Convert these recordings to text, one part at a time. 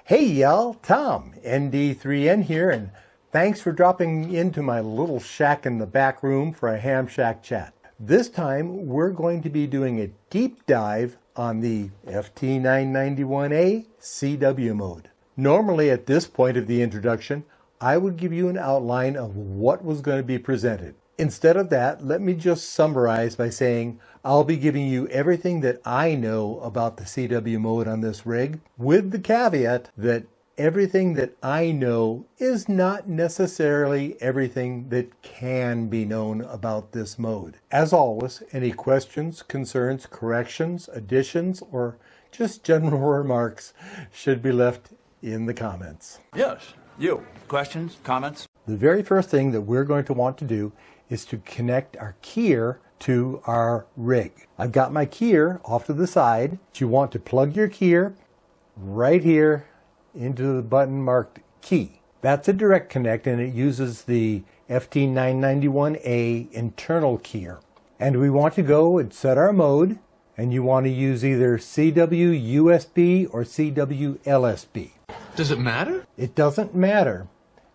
Hey y'all, Tom, ND3N here, and thanks for dropping into my little shack in the back room for a ham shack chat. This time we're going to be doing a deep dive on the FT-991A CW mode. Normally at this point of the introduction, I would give you an outline of what was going to be presented. Instead of that, let me just summarize by saying I'll be giving you everything that I know about the CW mode on this rig, with the caveat that everything that I know is not necessarily everything that can be known about this mode. As always, any questions, concerns, corrections, additions, or just general remarks should be left in the comments. Yes, you. Questions, comments? The very first thing that we're going to want to do is to connect our keyer to our rig. I've got my keyer off to the side. You want to plug your keyer right here into the button marked key. That's a direct connect, and it uses the FT-991A internal keyer. And we want to go and set our mode, and you want to use either CW USB or CW LSB. Does it matter? It doesn't matter,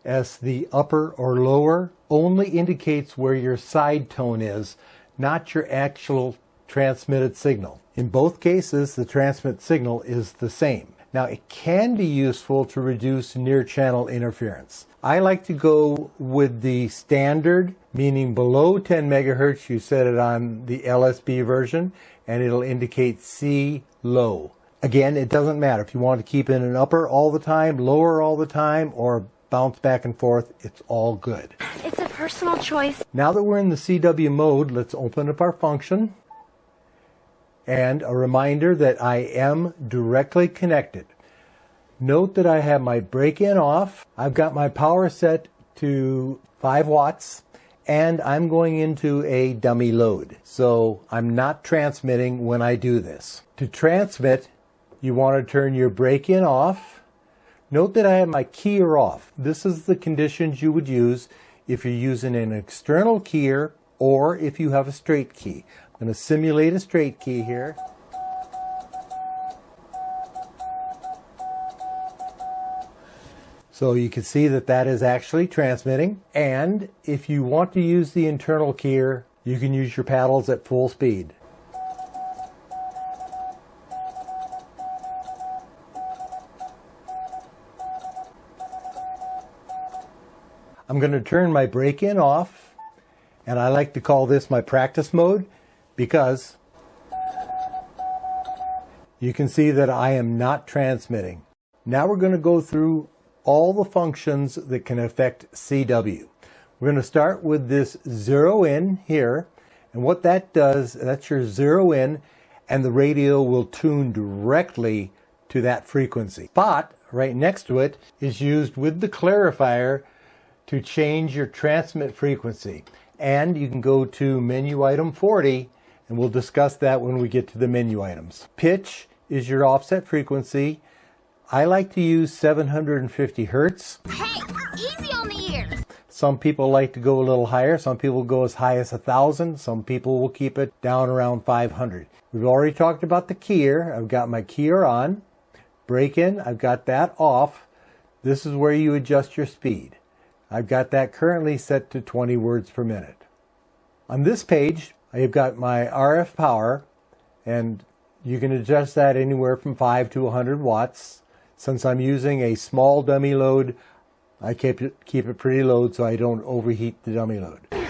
as the upper or lower only indicates where your side tone is, not your actual transmitted signal. In both cases, the transmit signal is the same. Now, it can be useful to reduce near-channel interference. I like to go with the standard, meaning below 10 megahertz, you set it on the LSB version, and it'll indicate C low. Again, it doesn't matter if you want to keep it in upper all the time, lower all the time, or bounce back and forth, it's all good. It's a personal choice. Now that we're in the CW mode, let's open up our function. And a reminder that I am directly connected. Note that I have my break-in off. I've got my power set to 5 watts, and I'm going into a dummy load. So I'm not transmitting when I do this. To transmit, you want to turn your break-in off. Note that I have my keyer off. This is the conditions you would use if you're using an external keyer or if you have a straight key. I'm going to simulate a straight key here. So you can see that that is actually transmitting. And if you want to use the internal keyer, you can use your paddles at full speed. I'm going to turn my break-in off, and I like to call this my practice mode because you can see that I am not transmitting. Now we're going to go through all the functions that can affect CW. We're going to start with this zero in here, and what that does, that's your zero in, and the radio will tune directly to that frequency. Spot right next to it is used with the clarifier to change your transmit frequency. And you can go to menu item 40, and we'll discuss that when we get to the menu items. Pitch is your offset frequency. I like to use 750 hertz. Hey, easy on the ears. Some people like to go a little higher. Some people go as high as 1,000. Some people will keep it down around 500. We've already talked about the keyer. I've got my keyer on. Break-in, I've got that off. This is where you adjust your speed. I've got that currently set to 20 words per minute. On this page, I've got my RF power, and you can adjust that anywhere from 5 to 100 watts. Since I'm using a small dummy load, I keep it pretty low so I don't overheat the dummy load. Oh,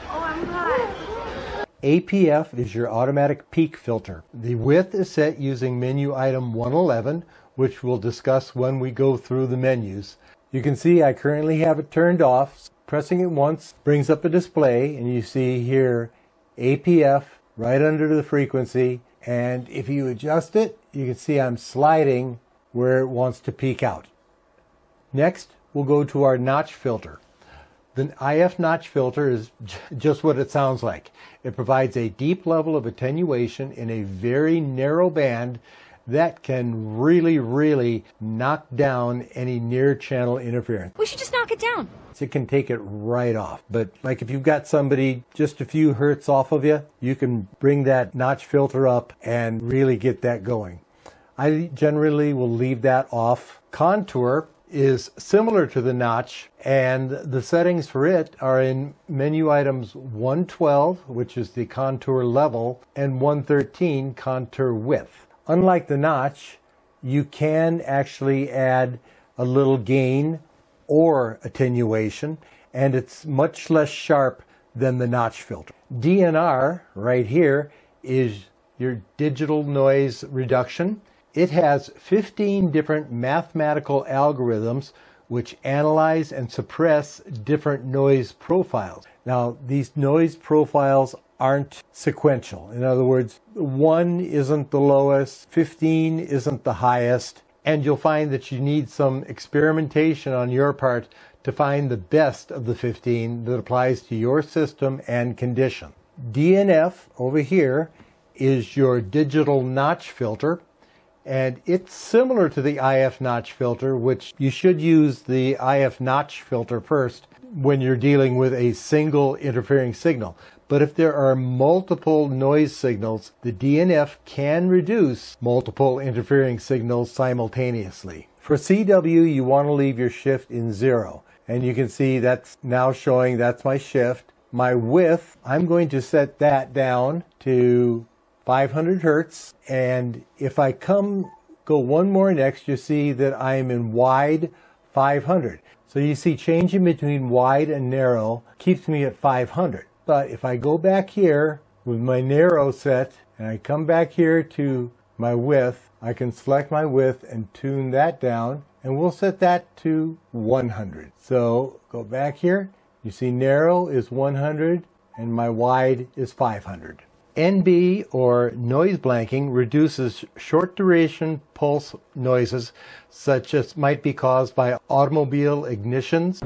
I'm hot. APF is your automatic peak filter. The width is set using menu item 111, which we'll discuss when we go through the menus. You can see I currently have it turned off. Pressing it once brings up a display, and you see here APF right under the frequency. And if you adjust it, you can see I'm sliding where it wants to peak out. Next, we'll go to our notch filter. The IF notch filter is just what it sounds like. It provides a deep level of attenuation in a very narrow band that can really knock down any near channel interference. We should just knock it down. It can take it right off. But like if you've got somebody just a few hertz off of you, you can bring that notch filter up and really get that going. I generally will leave that off. Contour is similar to the notch, and the settings for it are in menu items 112, which is the contour level, and 113, contour width. Unlike the notch, you can actually add a little gain or attenuation, and it's much less sharp than the notch filter. DNR right here is your digital noise reduction. It has 15 different mathematical algorithms which analyze and suppress different noise profiles. Now, these noise profiles aren't sequential. In other words, 1 isn't the lowest, 15 isn't the highest, and you'll find that you need some experimentation on your part to find the best of the 15 that applies to your system and condition. DNF over here is your digital notch filter, and it's similar to the IF notch filter, which you should use the IF notch filter first when you're dealing with a single interfering signal. But if there are multiple noise signals, the DNF can reduce multiple interfering signals simultaneously. For CW, you want to leave your shift in 0. And you can see that's now showing that's my shift. My width, I'm going to set that down to 500 hertz. And if I go one more next, you see that I'm in wide 500. So you see changing between wide and narrow keeps me at 500. But if I go back here with my narrow set and I come back here to my width, I can select my width and tune that down, and we'll set that to 100. So go back here, you see narrow is 100 and my wide is 500. NB, or noise blanking, reduces short duration pulse noises such as might be caused by automobile ignitions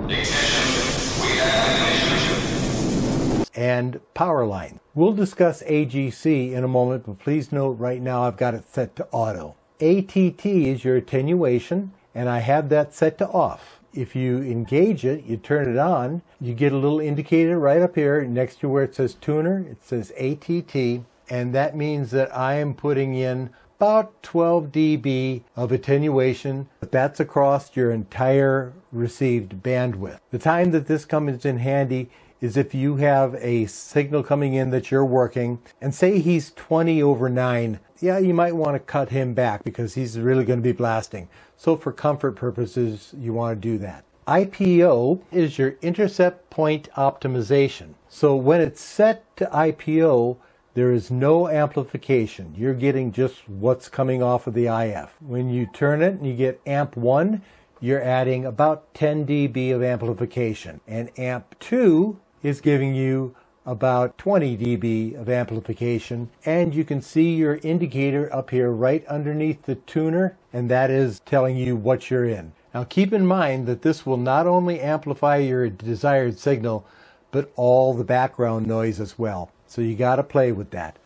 and power lines. We'll discuss AGC in a moment, but please note right now I've got it set to auto. ATT is your attenuation, and I have that set to off. If you engage it, you turn it on, you get a little indicator right up here next to where it says tuner. It says ATT, and that means that I am putting in about 12 dB of attenuation, but that's across your entire received bandwidth. The time that this comes in handy is if you have a signal coming in that you're working, and say he's 20/9, yeah, you might want to cut him back because he's really going to be blasting. So for comfort purposes, you want to do that. IPO is your intercept point optimization. So when it's set to IPO, there is no amplification. You're getting just what's coming off of the IF. When you turn it and you get amp 1, you're adding about 10 dB of amplification. And amp 2 is giving you about 20 dB of amplification, and you can see your indicator up here right underneath the tuner, and that is telling you what you're in. Now keep in mind that this will not only amplify your desired signal, but all the background noise as well. So you got to play with that.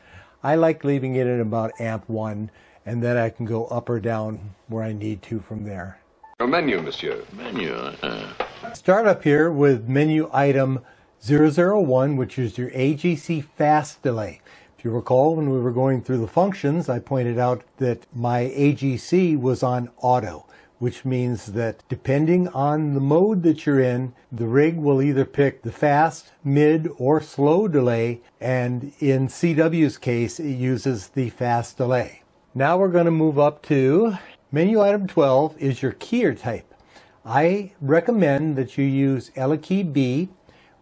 I like leaving it at about amp 1, and then I can go up or down where I need to from there. Your menu, monsieur. Menu. Start up here with menu item 001, which is your AGC fast delay. If you recall, when we were going through the functions, I pointed out that my AGC was on auto, which means that depending on the mode that you're in, the rig will either pick the fast, mid, or slow delay, and in CW's case, it uses the fast delay. Now we're going to move up to menu item 12 is your keyer type. I recommend that you use Key B,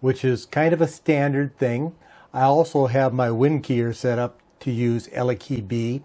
which is kind of a standard thing. I also have my Win keyer set up to use Key B.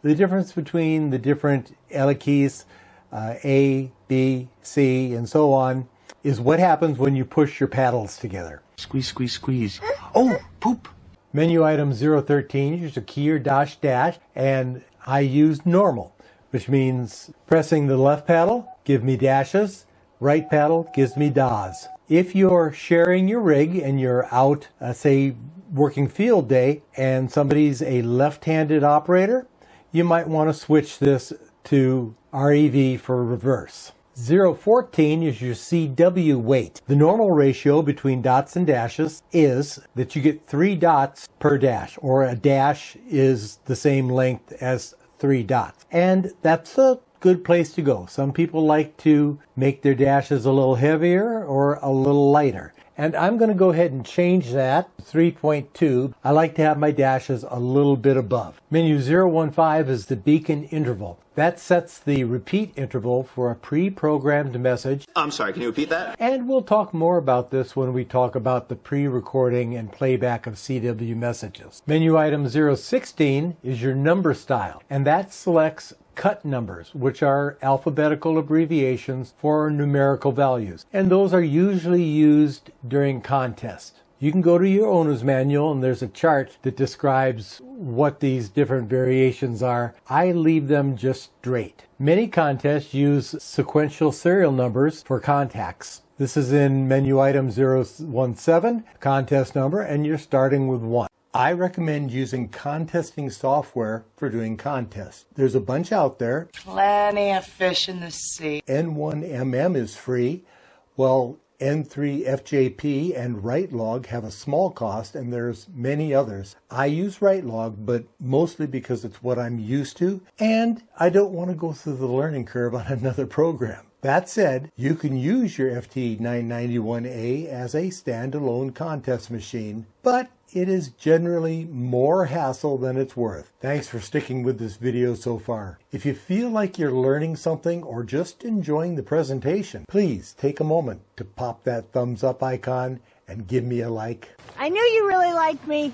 The difference between the different keys, A, B, C, and so on, is what happens when you push your paddles together. Squeeze, squeeze, squeeze. Oh, poop. Menu item 013 is your keyer dash dash, and I use normal, which means pressing the left paddle, give me dashes, right paddle gives me DAs. If you're sharing your rig and you're out, say, working field day, and somebody's a left-handed operator, you might want to switch this to REV for reverse. 014 is your CW weight. The normal ratio between dots and dashes is that you get 3 dots per dash, or a dash is the same length as 3 dots. And that's a good place to go. Some people like to make their dashes a little heavier or a little lighter. And I'm going to go ahead and change that to 3.2. I like to have my dashes a little bit above. Menu 015 is the beacon interval. That sets the repeat interval for a pre-programmed message. I'm sorry, can you repeat that? And we'll talk more about this when we talk about the pre-recording and playback of CW messages. Menu item 016 is your number style, and that selects cut numbers, which are alphabetical abbreviations for numerical values. And those are usually used during contests. You can go to your owner's manual and there's a chart that describes what these different variations are. I leave them just straight. Many contests use sequential serial numbers for contacts. This is in menu item 017, contest number, and you're starting with 1. I recommend using contesting software for doing contests. There's a bunch out there. Plenty of fish in the sea. N1MM is free. Well, N3FJP and WriteLog have a small cost, and there's many others. I use WriteLog, but mostly because it's what I'm used to, and I don't want to go through the learning curve on another program. That said, you can use your FT-991A as a standalone contest machine, but it is generally more hassle than it's worth. Thanks for sticking with this video so far. If you feel like you're learning something or just enjoying the presentation, please take a moment to pop that thumbs up icon and give me a like. I knew you really liked me.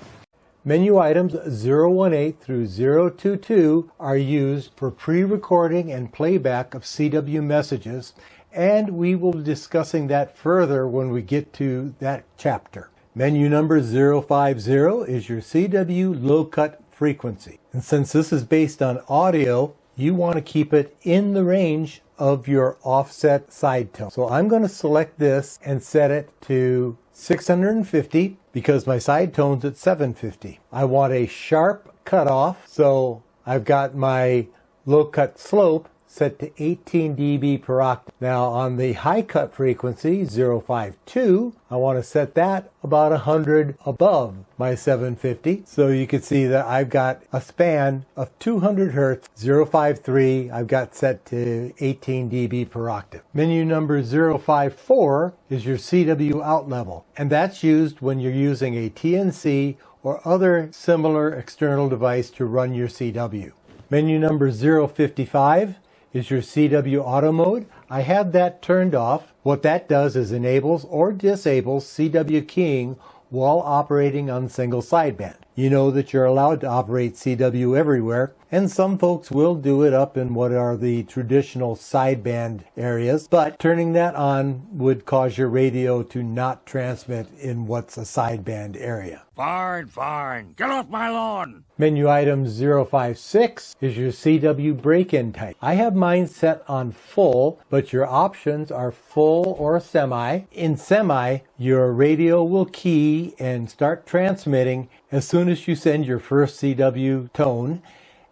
Menu items 018 through 022 are used for pre-recording and playback of CW messages, and we will be discussing that further when we get to that chapter. Menu number 050 is your CW low cut frequency. And since this is based on audio, you want to keep it in the range of your offset side tone. So I'm going to select this and set it to 650 because my side tone's at 750. I want a sharp cutoff, so I've got my low cut slope set to 18 dB per octave. Now on the high cut frequency 052, I want to set that about 100 above my 750. So you can see that I've got a span of 200 Hertz. 053 I've got set to 18 dB per octave. Menu number 054 is your CW out level, and that's used when you're using a TNC or other similar external device to run your CW. Menu number 055 is your CW auto mode. I have that turned off. What that does is enables or disables CW keying while operating on single sideband. You know that you're allowed to operate CW everywhere, and some folks will do it up in what are the traditional sideband areas, but turning that on would cause your radio to not transmit in what's a sideband area. Fine, fine. Get off my lawn. Menu item 056 is your CW break-in type. I have mine set on full, but your options are full or semi. In semi, your radio will key and start transmitting as soon as you send your first CW tone,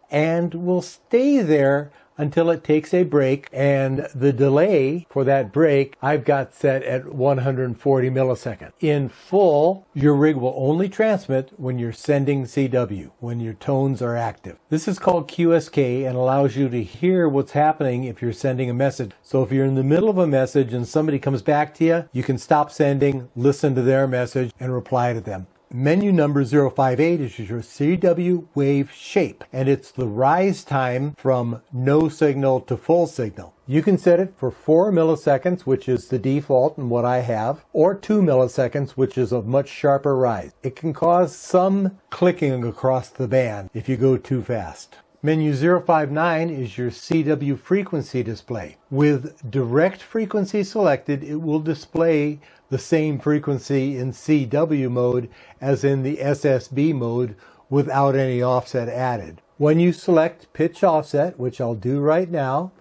and will stay there until it takes a break, and the delay for that break I've got set at 140 milliseconds. In full, your rig will only transmit when you're sending CW, when your tones are active. This is called QSK and allows you to hear what's happening if you're sending a message. So if you're in the middle of a message and somebody comes back to you, you can stop sending, listen to their message, and reply to them. Menu number 058 is your CW wave shape, and it's the rise time from no signal to full signal. You can set it for 4 milliseconds, which is the default and what I have, or 2 milliseconds, which is a much sharper rise. It can cause some clicking across the band if you go too fast. Menu 059 is your CW frequency display. With direct frequency selected, it will display the same frequency in CW mode as in the SSB mode without any offset added. When you select pitch offset, which I'll do right now,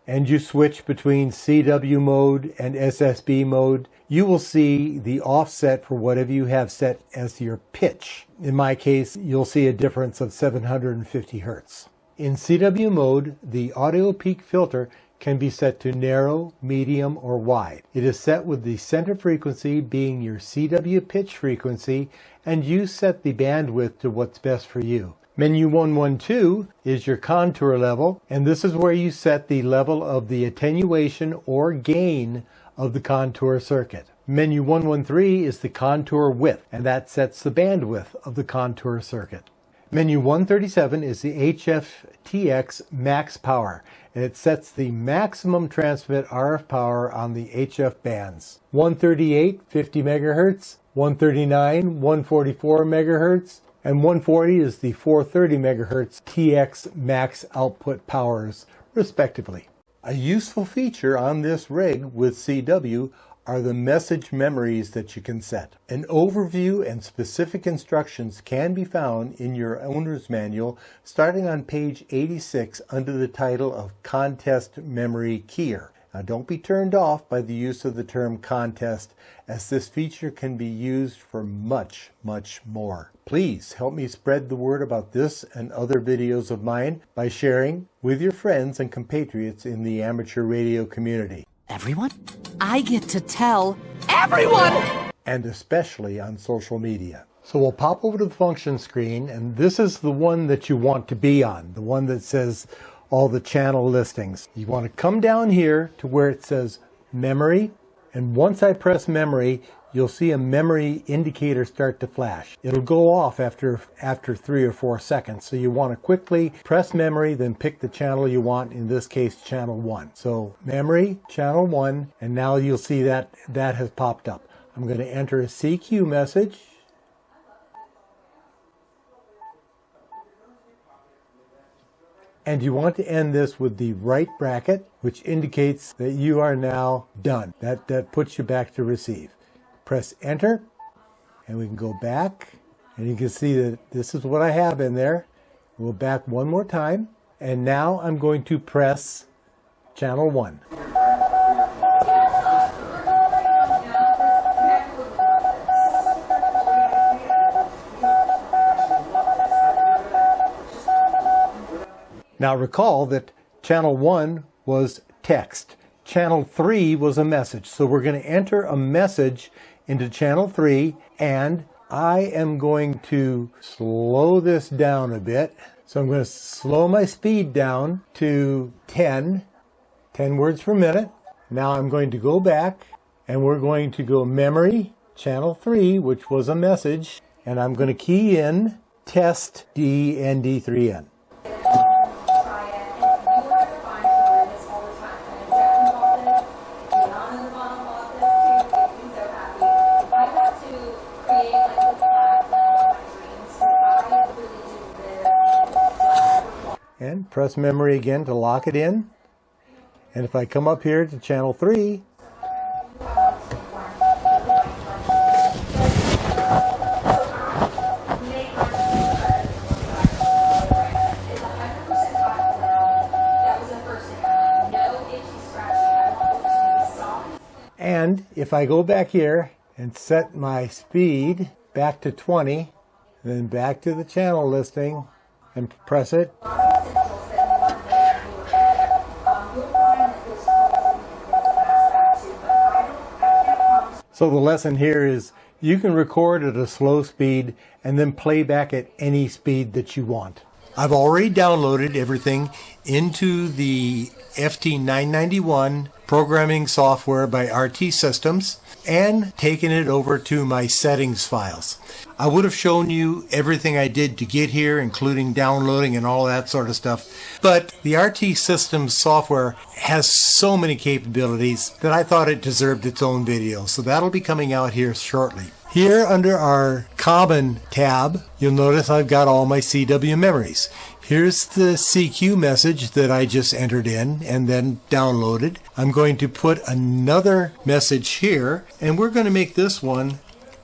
and you switch between CW mode and SSB mode, you will see the offset for whatever you have set as your pitch. In my case, you'll see a difference of 750 Hertz. In CW mode, the audio peak filter can be set to narrow, medium, or wide. It is set with the center frequency being your CW pitch frequency, and you set the bandwidth to what's best for you. Menu 112 is your contour level, and this is where you set the level of the attenuation or gain of the contour circuit. Menu 113 is the contour width, and that sets the bandwidth of the contour circuit. Menu 137 is the HF-TX max power, and it sets the maximum transmit RF power on the HF bands. 138, 50 megahertz, 139, 144 megahertz, and 140 is the 430 megahertz TX max output powers, respectively. A useful feature on this rig with CW are the message memories that you can set. An overview and specific instructions can be found in your owner's manual starting on page 86 under the title of Contest Memory Keyer. Now don't be turned off by the use of the term contest, as this feature can be used for much, much more. Please help me spread the word about this and other videos of mine by sharing with your friends and compatriots in the amateur radio community. Everyone? I get to tell everyone! And especially on social media. So we'll pop over to the function screen, and this is the one that you want to be on, the one that says all the channel listings. You want to come down here to where it says memory, and once I press memory, you'll see a memory indicator start to flash. It'll go off after 3 or 4 seconds. So you want to quickly press memory, then pick the channel you want, in this case channel 1. So memory, channel 1, and now you'll see that has popped up. I'm going to enter a CQ message. And you want to end this with the right bracket, which indicates that you are now done. That puts you back to receive. Press enter, and we can go back, and you can see that this is what I have in there. We'll back one more time, and now I'm going to press channel 1. Now recall that channel 1 was text. Channel 3 was a message. So we're going to enter a message into channel 3, and I am going to slow this down a bit. So I'm going to slow my speed down to 10 words per minute. Now I'm going to go back, and we're going to go memory, channel 3, which was a message, and I'm going to key in test DND3N. And press memory again to lock it in. And if I come up here to channel 3, and if I go back here and set my speed back to 20, then back to the channel listing and press it. So the lesson here is you can record at a slow speed and then play back at any speed that you want. I've already downloaded everything into the FT-991 programming software by RT Systems and taken it over to my settings files. I would have shown you everything I did to get here, including downloading and all that sort of stuff. But the RT Systems software has so many capabilities that I thought it deserved its own video. So that'll be coming out here shortly. Here under our Common tab, you'll notice I've got all my CW memories. Here's the CQ message that I just entered in and then downloaded. I'm going to put another message here, and we're going to make this one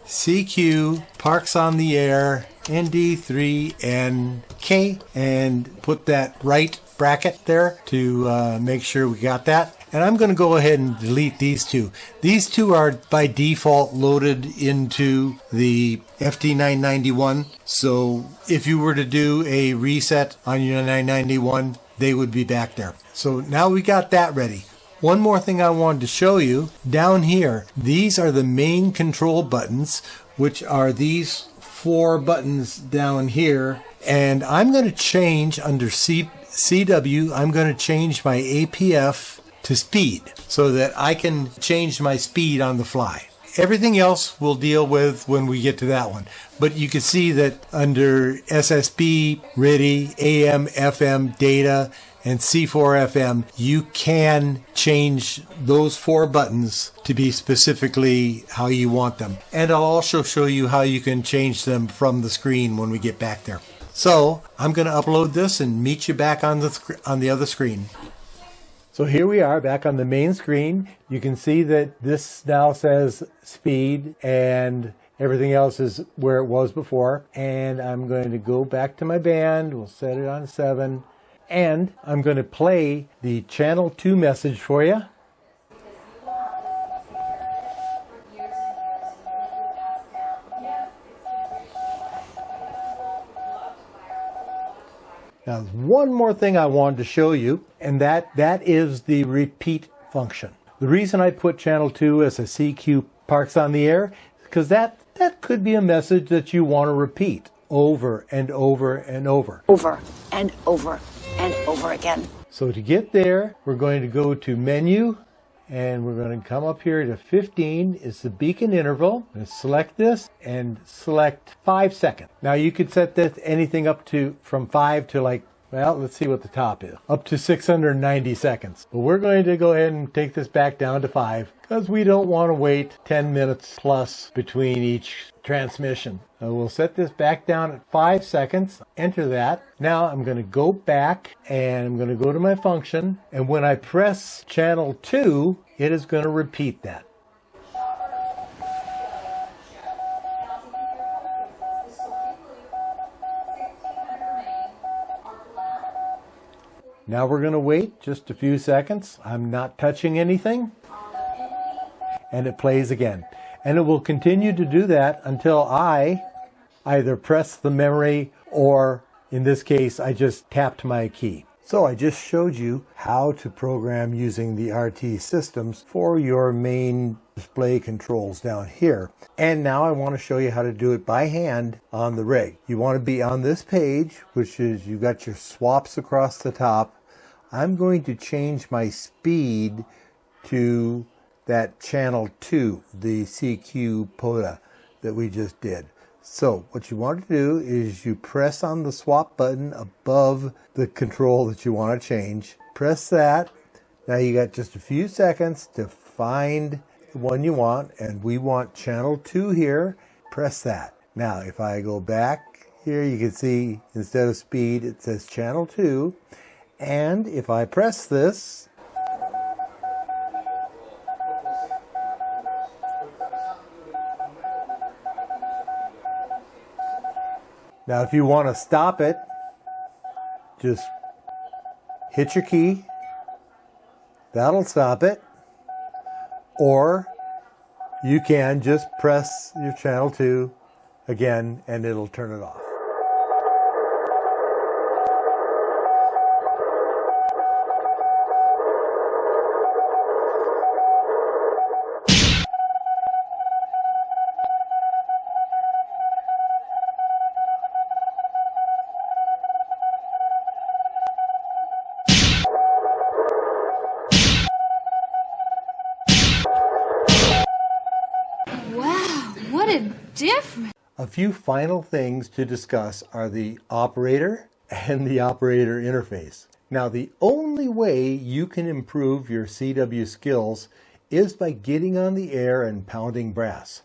CQ Parks on the Air ND3NK and put that right bracket there to make sure we got that. And I'm going to go ahead and delete these two. These two are by default loaded into the FT-991. So if you were to do a reset on your 991, they would be back there. So now we got that ready. One more thing I wanted to show you down here. These are the main control buttons, which are these 4 buttons down here. And I'm going to change under CW, I'm going to change my APF to speed so that I can change my speed on the fly. Everything else we'll deal with when we get to that one. But you can see that under SSB, RIDI, AM, FM, data, and C4FM, you can change those 4 buttons to be specifically how you want them. And I'll also show you how you can change them from the screen when we get back there. So I'm going to upload this and meet you back on the other screen. So here we are back on the main screen. You can see that this now says speed and everything else is where it was before. And I'm going to go back to my band. We'll set it on 7. And I'm going to play the channel 2 message for you. Now, there's one more thing I wanted to show you, and that is the repeat function. The reason I put channel 2 as a CQ parks on the air is because that could be a message that you want to repeat over and over and over. Over and over and over again. So to get there, we're going to go to menu, and we're going to come up here to 15. It's the beacon interval. I'm going to select this and select 5 seconds. Now you could set this anything up to from 5 to let's see what the top is. Up to 690 seconds. But we're going to go ahead and take this back down to 5 because we don't want to wait 10 minutes plus between each transmission. We'll set this back down at 5 seconds. Enter that. Now I'm going to go back and I'm going to go to my function. And when I press channel 2, it is going to repeat that. Now we're going to wait just a few seconds. I'm not touching anything. And it plays again. And it will continue to do that until I either press the memory or, in this case, I just tapped my key. So I just showed you how to program using the RT systems for your main display controls down here. And now I want to show you how to do it by hand on the rig. You want to be on this page, which is you've got your swaps across the top. I'm going to change my speed to that channel 2, the CQ POTA that we just did. So what you want to do is you press on the swap button above the control that you want to change. Press that. Now you got just a few seconds to find the one you want, and we want channel 2 here. Press that. Now if I go back here, you can see instead of speed it says channel 2, and if I press this, now if you want to stop it, just hit your key. That'll stop it. Or you can just press your channel 2 again and it'll turn it off. Different. A few final things to discuss are the operator and the operator interface. Now, the only way you can improve your CW skills is by getting on the air and pounding brass.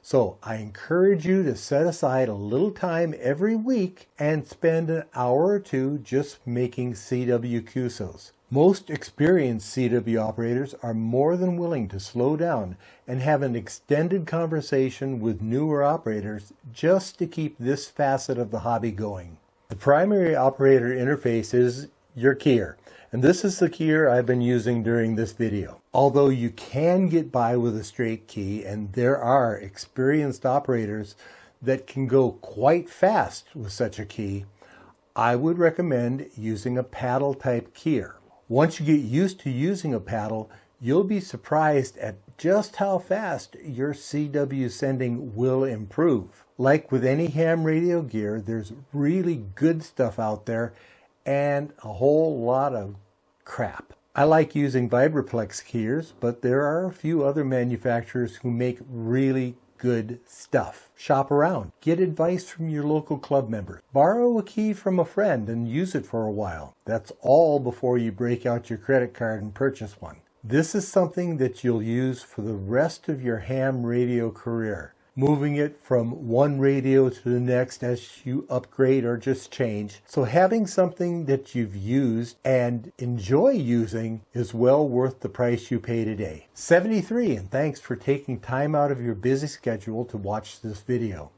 So I encourage you to set aside a little time every week and spend an hour or two just making CW QSOs. Most experienced CW operators are more than willing to slow down and have an extended conversation with newer operators just to keep this facet of the hobby going. The primary operator interface is your keyer, and this is the keyer I've been using during this video. Although you can get by with a straight key, and there are experienced operators that can go quite fast with such a key, I would recommend using a paddle type keyer. Once you get used to using a paddle, you'll be surprised at just how fast your CW sending will improve. Like with any ham radio gear, there's really good stuff out there and a whole lot of crap. I like using Vibraplex gears, but there are a few other manufacturers who make really good stuff. Shop around. Get advice from your local club members. Borrow a key from a friend and use it for a while. That's all before you break out your credit card and purchase one. This is something that you'll use for the rest of your ham radio career, moving it from one radio to the next as you upgrade or just change. So having something that you've used and enjoy using is well worth the price you pay today. 73, and thanks for taking time out of your busy schedule to watch this video.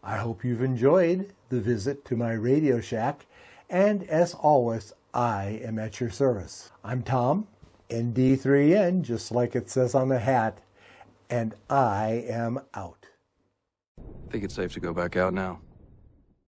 I hope you've enjoyed the visit to my Radio Shack, and as always, I am at your service. I'm Tom, ND3N, just like it says on the hat, and I am out. I think it's safe to go back out now.